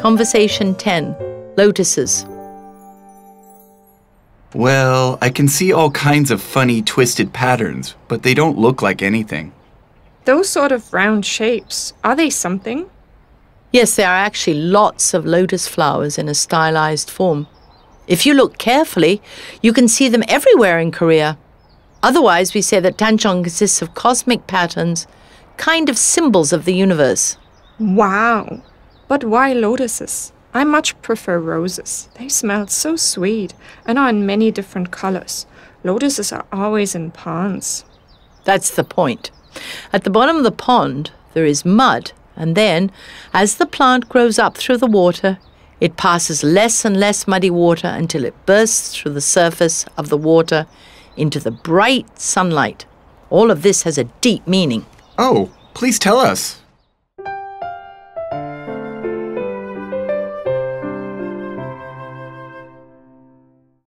Conversation 10. Lotuses. Well, I can see all kinds of funny twisted patterns, but they don't look like anything. Those sort of round shapes, are they something? Yes, there are actually lots of lotus flowers in a stylized form. If you look carefully, you can see them everywhere in Korea. Otherwise, we say that Tancheon consists of cosmic patterns, kind of symbols of the universe. Wow! But why lotuses? I much prefer roses. They smell so sweet and are in many different colors. Lotuses are always in ponds. That's the point. At the bottom of the pond, there is mud, and then, as the plant grows up through the water, it passes less and less muddy water until it bursts through the surface of the water into the bright sunlight. All of this has a deep meaning. Oh, please tell us.